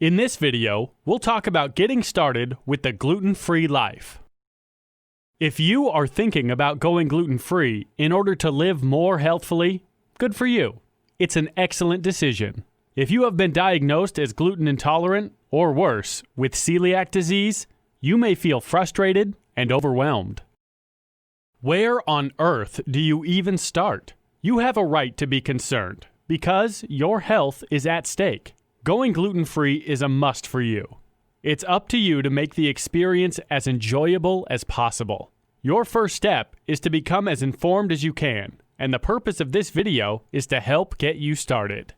In this video, we'll talk about getting started with the gluten-free life. If you are thinking about going gluten-free in order to live more healthfully, good for you. It's an excellent decision. If you have been diagnosed as gluten intolerant, or worse, with celiac disease, you may feel frustrated and overwhelmed. Where on earth do you even start? You have a right to be concerned, because your health is at stake. Going gluten-free is a must for you. It's up to you to make the experience as enjoyable as possible. Your first step is to become as informed as you can, and the purpose of this video is to help get you started.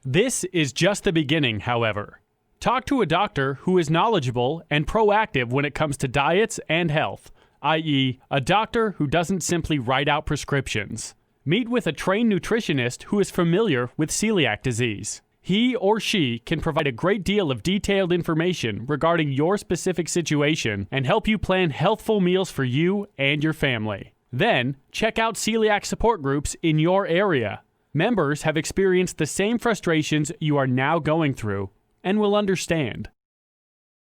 This is just the beginning, however. Talk to a doctor who is knowledgeable and proactive when it comes to diets and health, i.e., a doctor who doesn't simply write out prescriptions. Meet with a trained nutritionist who is familiar with celiac disease. He or she can provide a great deal of detailed information regarding your specific situation and help you plan healthful meals for you and your family. Then, check out celiac support groups in your area. Members have experienced the same frustrations you are now going through and will understand.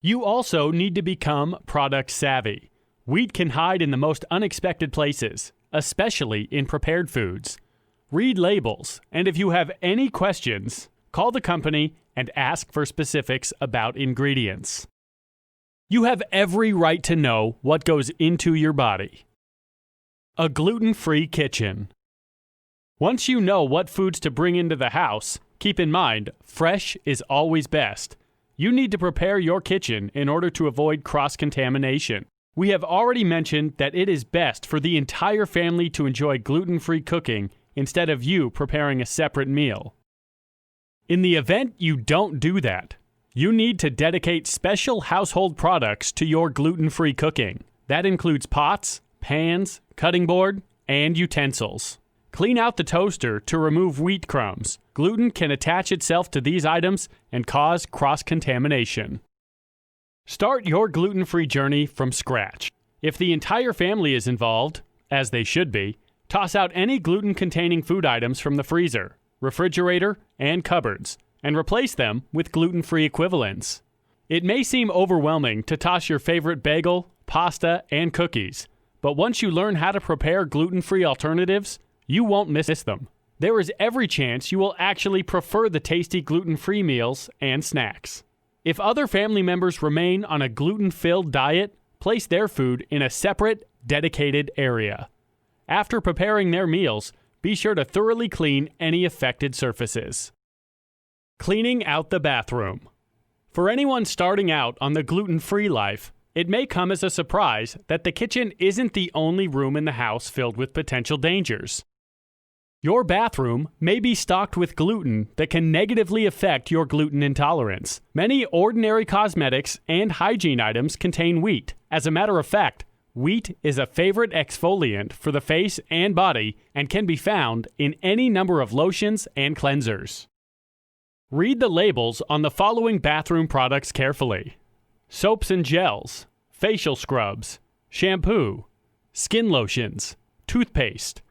You also need to become product savvy. Wheat can hide in the most unexpected places, especially in prepared foods. Read labels, and if you have any questions, call the company and ask for specifics about ingredients. You have every right to know what goes into your body. A gluten-free kitchen. Once you know what foods to bring into the house, keep in mind, fresh is always best. You need to prepare your kitchen in order to avoid cross-contamination. We have already mentioned that it is best for the entire family to enjoy gluten-free cooking instead of you preparing a separate meal. In the event you don't do that, you need to dedicate special household products to your gluten-free cooking. That includes pots, pans, cutting board, and utensils. Clean out the toaster to remove wheat crumbs. Gluten can attach itself to these items and cause cross-contamination. Start your gluten-free journey from scratch. If the entire family is involved, as they should be, toss out any gluten-containing food items from the freezer, refrigerator, and cupboards, and replace them with gluten-free equivalents. It may seem overwhelming to toss your favorite bagel, pasta, and cookies, but once you learn how to prepare gluten-free alternatives, you won't miss them. There is every chance you will actually prefer the tasty gluten-free meals and snacks. If other family members remain on a gluten-filled diet, place their food in a separate, dedicated area. After preparing their meals, be sure to thoroughly clean any affected surfaces. Cleaning out the bathroom. For anyone starting out on the gluten-free life, it may come as a surprise that the kitchen isn't the only room in the house filled with potential dangers. Your bathroom may be stocked with gluten that can negatively affect your gluten intolerance. Many ordinary cosmetics and hygiene items contain wheat. As a matter of fact, wheat is a favorite exfoliant for the face and body and can be found in any number of lotions and cleansers. Read the labels on the following bathroom products carefully: soaps and gels, facial scrubs, shampoo, skin lotions, toothpaste,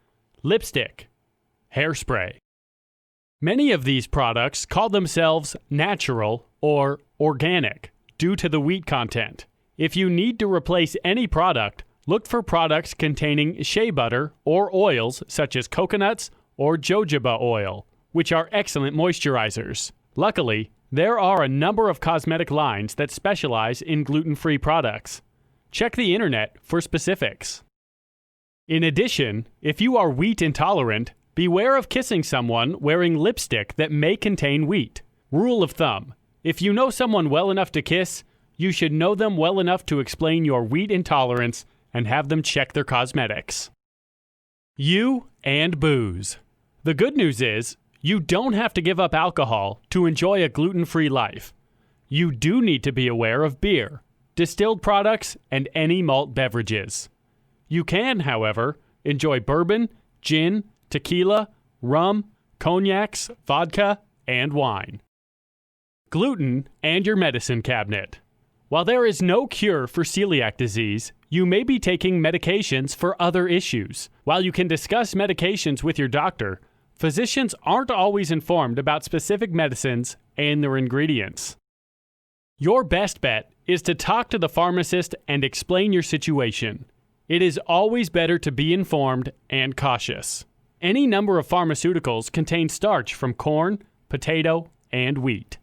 lipstick, hairspray. Many of these products call themselves natural or organic due to the wheat content. If you need to replace any product, look for products containing shea butter or oils such as coconuts or jojoba oil, which are excellent moisturizers. Luckily, there are a number of cosmetic lines that specialize in gluten-free products. Check the internet for specifics. In addition, if you are wheat intolerant, beware of kissing someone wearing lipstick that may contain wheat. Rule of thumb: if you know someone well enough to kiss, you should know them well enough to explain your wheat intolerance and have them check their cosmetics. You and booze. The good news is, you don't have to give up alcohol to enjoy a gluten-free life. You do need to be aware of beer, distilled products, and any malt beverages. You can, however, enjoy bourbon, gin, tequila, rum, cognacs, vodka, and wine. Gluten and your medicine cabinet. While there is no cure for celiac disease, you may be taking medications for other issues. While you can discuss medications with your doctor, physicians aren't always informed about specific medicines and their ingredients. Your best bet is to talk to the pharmacist and explain your situation. It is always better to be informed and cautious. Any number of pharmaceuticals contain starch from corn, potato, and wheat.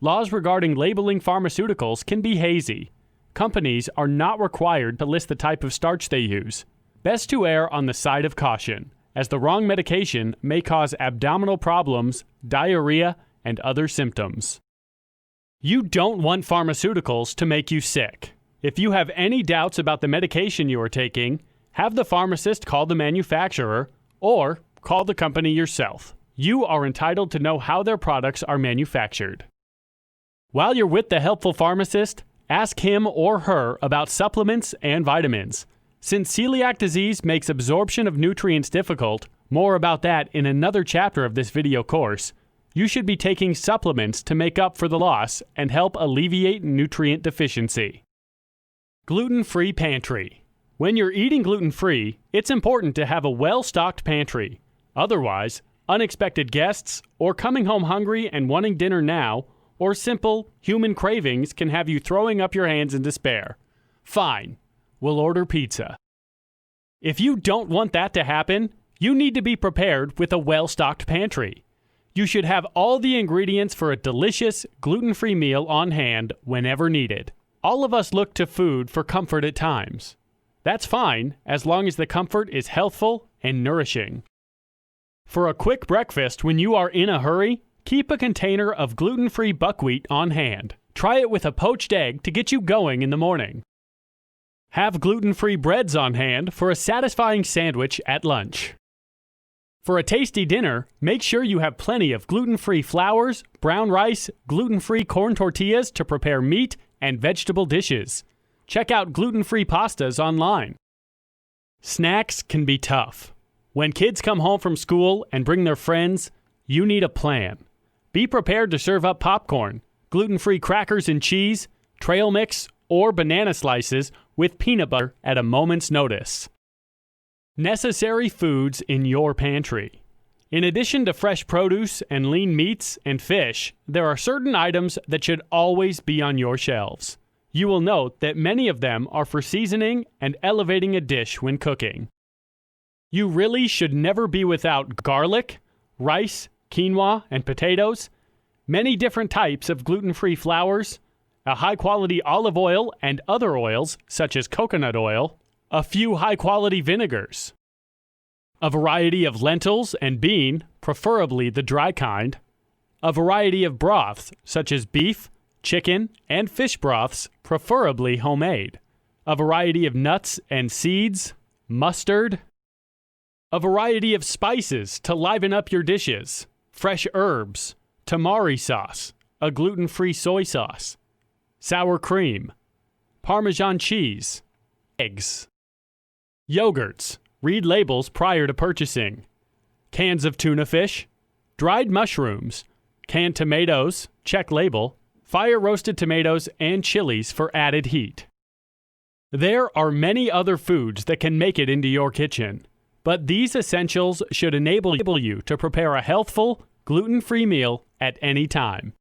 Laws regarding labeling pharmaceuticals can be hazy. Companies are not required to list the type of starch they use. Best to err on the side of caution, as the wrong medication may cause abdominal problems, diarrhea, and other symptoms. You don't want pharmaceuticals to make you sick. If you have any doubts about the medication you are taking, have the pharmacist call the manufacturer or call the company yourself. You are entitled to know how their products are manufactured. While you're with the helpful pharmacist, ask him or her about supplements and vitamins. Since celiac disease makes absorption of nutrients difficult, more about that in another chapter of this video course, you should be taking supplements to make up for the loss and help alleviate nutrient deficiency. Gluten-free pantry. When you're eating gluten-free, it's important to have a well-stocked pantry. Otherwise, unexpected guests, or coming home hungry and wanting dinner now, or simple human cravings can have you throwing up your hands in despair. Fine, we'll order pizza. If you don't want that to happen, you need to be prepared with a well-stocked pantry. You should have all the ingredients for a delicious, gluten-free meal on hand whenever needed. All of us look to food for comfort at times. That's fine, as long as the comfort is healthful and nourishing. For a quick breakfast when you are in a hurry, keep a container of gluten-free buckwheat on hand. Try it with a poached egg to get you going in the morning. Have gluten-free breads on hand for a satisfying sandwich at lunch. For a tasty dinner, make sure you have plenty of gluten-free flours, brown rice, gluten-free corn tortillas to prepare meat and vegetable dishes. Check out gluten-free pastas online. Snacks can be tough. When kids come home from school and bring their friends, you need a plan. Be prepared to serve up popcorn, gluten-free crackers and cheese, trail mix, or banana slices with peanut butter at a moment's notice. Necessary foods in your pantry. In addition to fresh produce and lean meats and fish, there are certain items that should always be on your shelves. You will note that many of them are for seasoning and elevating a dish when cooking. You really should never be without garlic, rice, quinoa, and potatoes, many different types of gluten-free flours, a high-quality olive oil and other oils such as coconut oil, a few high-quality vinegars, a variety of lentils and bean, preferably the dry kind, a variety of broths such as beef, chicken, and fish broths, preferably homemade, a variety of nuts and seeds, mustard, a variety of spices to liven up your dishes, fresh herbs, tamari sauce, a gluten-free soy sauce, sour cream, Parmesan cheese, eggs, yogurts, read labels prior to purchasing, cans of tuna fish, dried mushrooms, canned tomatoes, check label, fire-roasted tomatoes, and chilies for added heat. There are many other foods that can make it into your kitchen, but these essentials should enable you to prepare a healthful, gluten-free meal at any time.